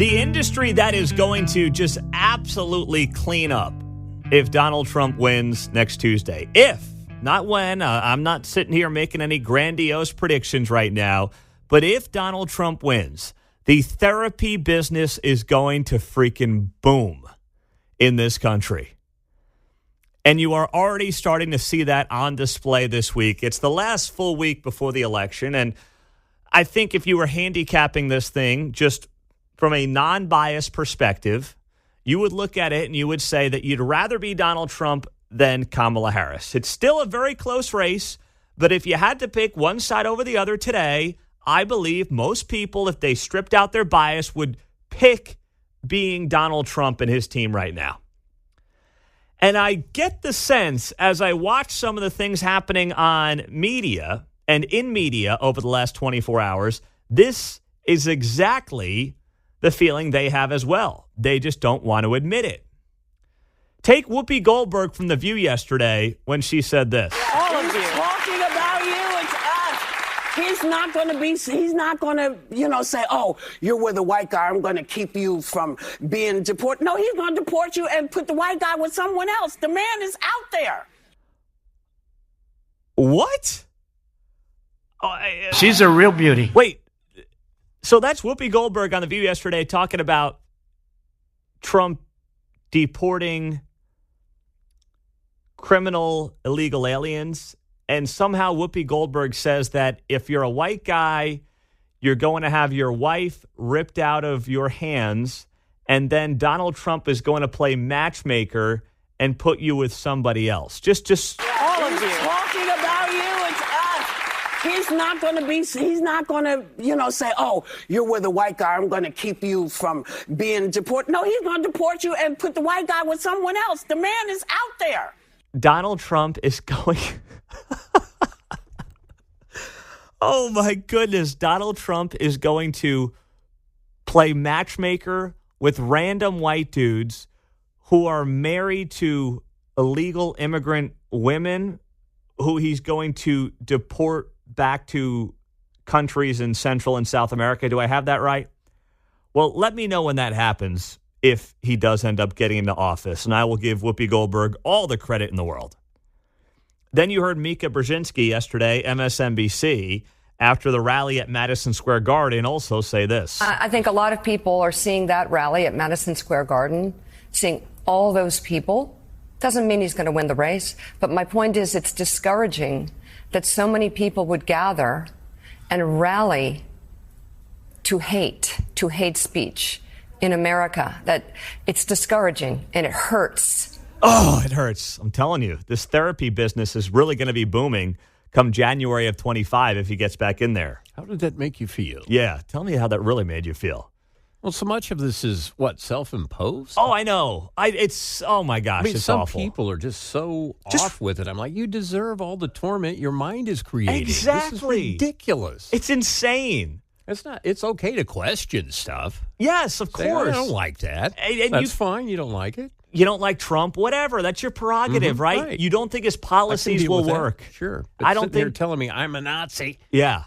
The industry that is going to just absolutely clean up if Donald Trump wins next Tuesday. If, not when. I'm not sitting here making any grandiose predictions right now. But if Donald Trump wins, the therapy business is going to freaking boom in this country. And you are already starting to see that on display this week. It's the last full week before the election. And I think if you were handicapping this thing just from a non-biased perspective, you would look at it and you would say that you'd rather be Donald Trump than Kamala Harris. It's still a very close race, but if you had to pick one side over the other today, I believe most people, if they stripped out their bias, would pick being Donald Trump and his team right now. And I get the sense as I watch some of the things happening on media and in media over the last 24 hours, this is exactly the feeling they have as well. They just don't want to admit it. Take Whoopi Goldberg from The View yesterday when she said this. All of you. Talking about you, it's us. He's not going to, say, oh, you're with a white guy, I'm going to keep you from being deported. No, he's going to deport you and put the white guy with someone else. The man is out there. What? She's a real beauty. Wait, so that's Whoopi Goldberg on The View yesterday talking about Trump deporting criminal illegal aliens. And somehow Whoopi Goldberg says that if you're a white guy, you're going to have your wife ripped out of your hands. And then Donald Trump is going to play matchmaker and put you with somebody else. Just all of you. Talking about you, it's us. He's not going to, say, oh, you're with a white guy, I'm going to keep you from being deported. No, he's going to deport you and put the white guy with someone else. The man is out there. Donald Trump is going... Oh, my goodness. Donald Trump is going to play matchmaker with random white dudes who are married to illegal immigrant women who he's going to deport back to countries in Central and South America. Do I have that right? Well, let me know when that happens if he does end up getting into office, and I will give Whoopi Goldberg all the credit in the world. Then you heard Mika Brzezinski yesterday, MSNBC, after the rally at Madison Square Garden, also say this. I think a lot of people are seeing that rally at Madison Square Garden, seeing all those people. Doesn't mean he's going to win the race, but my point is it's discouraging that so many people would gather and rally to hate speech in America. That it's discouraging and it hurts. Oh, it hurts. I'm telling you, this therapy business is really going to be booming come January of 25 if he gets back in there. How did that make you feel? Yeah, tell me how that really made you feel. Well, so much of this is, self-imposed? Oh, I know. Oh, my gosh, it's some awful. People are just so off with it. I'm like, you deserve all the torment your mind is creating. Exactly. This is ridiculous. It's insane. It's okay to question stuff. Yes, of course. I don't like that. And that's fine. You don't like it. You don't like Trump, whatever. That's your prerogative, right? You don't think his policies will work. Sure. But I don't think you're telling me I'm a Nazi. Yeah.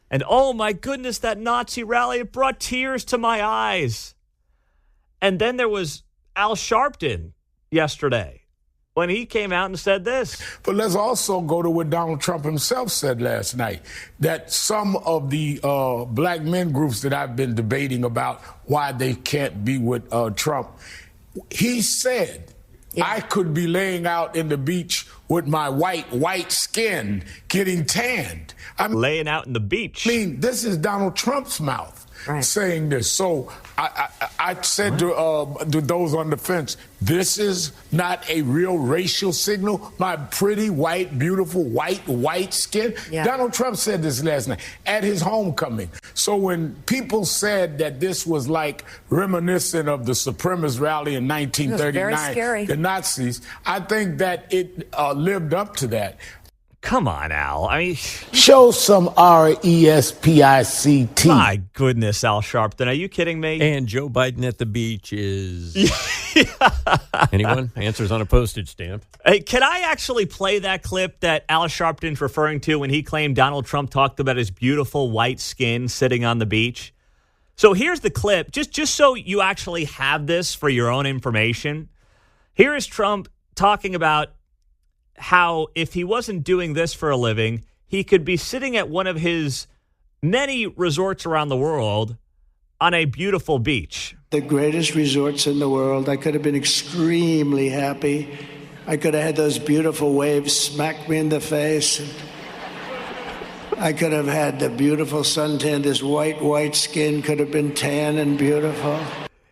And oh my goodness, that Nazi rally, it brought tears to my eyes. And then there was Al Sharpton yesterday when he came out and said this. But let's also go to what Donald Trump himself said last night, that some of the black men groups that I've been debating about why they can't be with Trump, he said, I could be laying out in the beach with my white skin getting tanned. I'm laying out in the beach. I mean, this is Donald Trump's mouth saying this. So I said to those on the fence, this is not a real racial signal. My pretty, white, beautiful, white skin. Yeah. Donald Trump said this last night at his homecoming. So when people said that this was like reminiscent of the supremacist rally in 1939, the Nazis, I think that it lived up to that. Come on, Al. I mean, show some RESPICT. My goodness, Al Sharpton. Are you kidding me? And Joe Biden at the beach is... Anyone? Answers on a postage stamp. Hey, can I actually play that clip that Al Sharpton's referring to when he claimed Donald Trump talked about his beautiful white skin sitting on the beach? So here's the clip, just so you actually have this for your own information. Here is Trump talking about how if he wasn't doing this for a living, he could be sitting at one of his many resorts around the world on a beautiful beach. The greatest resorts in the world. I could have been extremely happy. I could have had those beautiful waves smack me in the face. I could have had the beautiful suntan. This white skin could have been tan and beautiful.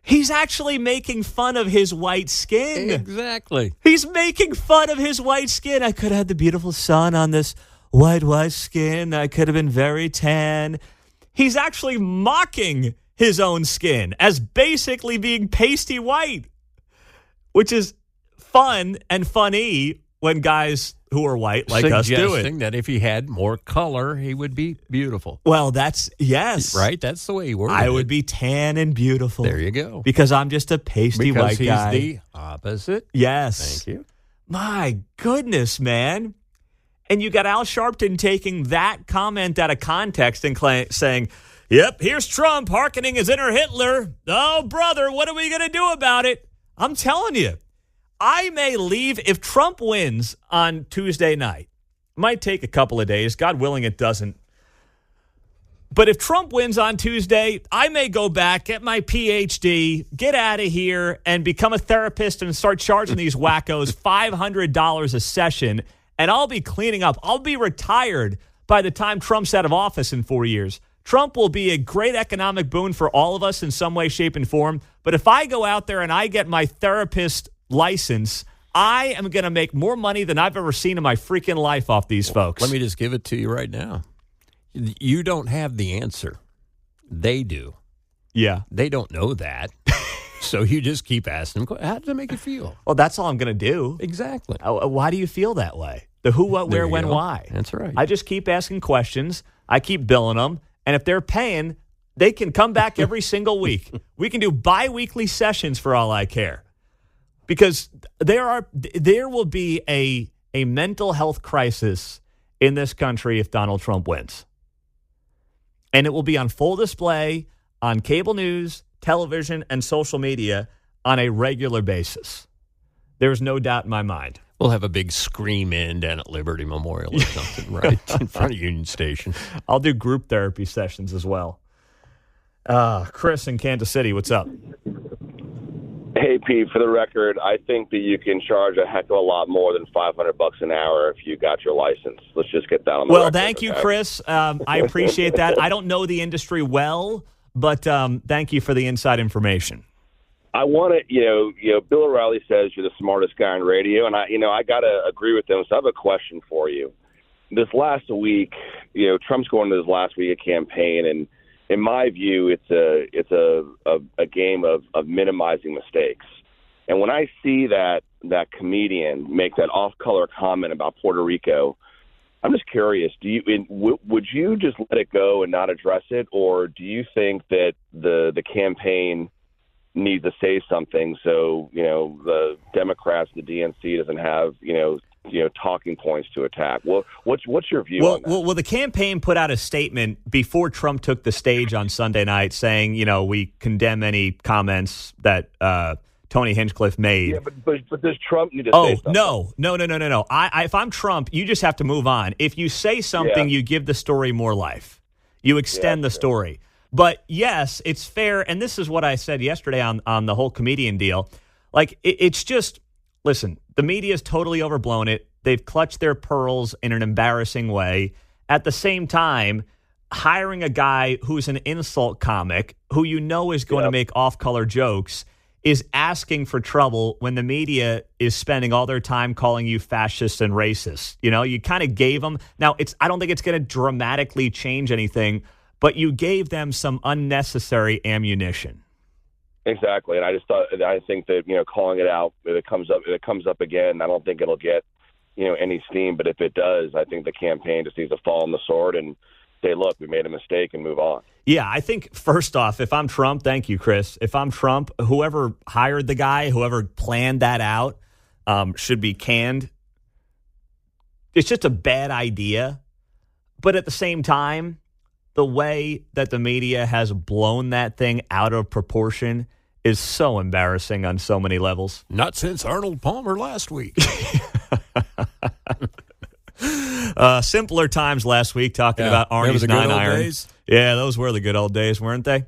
He's actually making fun of his white skin. Exactly. He's making fun of his white skin. I could have had the beautiful sun on this white skin. I could have been very tan. He's actually mocking his own skin as basically being pasty white, which is fun and funny when guys who are white like us do it. Suggesting that if he had more color, he would be beautiful. Well, yes. Right? That's the way he worded it. I would be tan and beautiful. There you go. Because I'm just a pasty white guy. Because he's the opposite. Yes. Thank you. My goodness, man. And you got Al Sharpton taking that comment out of context and saying, yep, here's Trump hearkening his inner Hitler. Oh, brother, what are we going to do about it? I'm telling you, I may leave if Trump wins on Tuesday night. Might take a couple of days. God willing, it doesn't. But if Trump wins on Tuesday, I may go back, get my PhD, get out of here, and become a therapist and start charging these wackos $500 a session, and I'll be cleaning up. I'll be retired by the time Trump's out of office in 4 years. Trump will be a great economic boon for all of us in some way, shape, and form. But if I go out there and I get my therapist license, I am going to make more money than I've ever seen in my freaking life off these folks. Let me just give it to you right now. You don't have the answer. They do. Yeah. They don't know that. So you just keep asking them, how does it make you feel? Well, that's all I'm going to do. Exactly. Why do you feel that way? The who, what, where, when, why. That's right. I just keep asking questions. I keep billing them. And if they're paying, they can come back every single week. We can do bi-weekly sessions for all I care. Because there will be a mental health crisis in this country if Donald Trump wins. And it will be on full display on cable news, television, and social media on a regular basis. There's no doubt in my mind. We'll have a big scream in down at Liberty Memorial or something, right, in front of Union Station. I'll do group therapy sessions as well. Chris in Kansas City, what's up? Hey, Pete, for the record, I think that you can charge a heck of a lot more than $500 an hour if you got your license. Let's just get that on the record. Well, thank you, Chris. I appreciate that. I don't know the industry well, but thank you for the inside information. I want to, Bill O'Reilly says you're the smartest guy on radio, and I got to agree with him. So I have a question for you. This last week, Trump's going to his last week of campaign, and in my view, it's a game of minimizing mistakes. And when I see that comedian make that off-color comment about Puerto Rico, I'm just curious. Would you just let it go and not address it, or do you think that the campaign needs to say something so the Democrats, the DNC doesn't have talking points to attack? Well, what's your view on that? Well, the campaign put out a statement before Trump took the stage on Sunday night saying, we condemn any comments that Tony Hinchcliffe made. Yeah, but does Trump need to say something? No. If I'm Trump, you just have to move on. If you say something, you give the story more life. You extend the story. But yes, it's fair, and this is what I said yesterday on the whole comedian deal. Like, it's just, listen, the media's totally overblown it. They've clutched their pearls in an embarrassing way. At the same time, hiring a guy who's an insult comic, who is going to make off-color jokes, is asking for trouble when the media is spending all their time calling you fascist and racist. You kind of gave them. Now, I don't think it's going to dramatically change anything, but you gave them some unnecessary ammunition. Exactly, and I think that calling it out, if it comes up again, I don't think it'll get any steam. But if it does, I think the campaign just needs to fall on the sword and say, look, we made a mistake and move on. Yeah, I think first off, if I'm Trump, thank you, Chris. If I'm Trump, whoever hired the guy, whoever planned that out, should be canned. It's just a bad idea. But at the same time, the way that the media has blown that thing out of proportion is so embarrassing on so many levels. Not since Arnold Palmer last week. Simpler times last week talking about Arnie's the good old 9-iron. days. Yeah, those were the good old days, weren't they?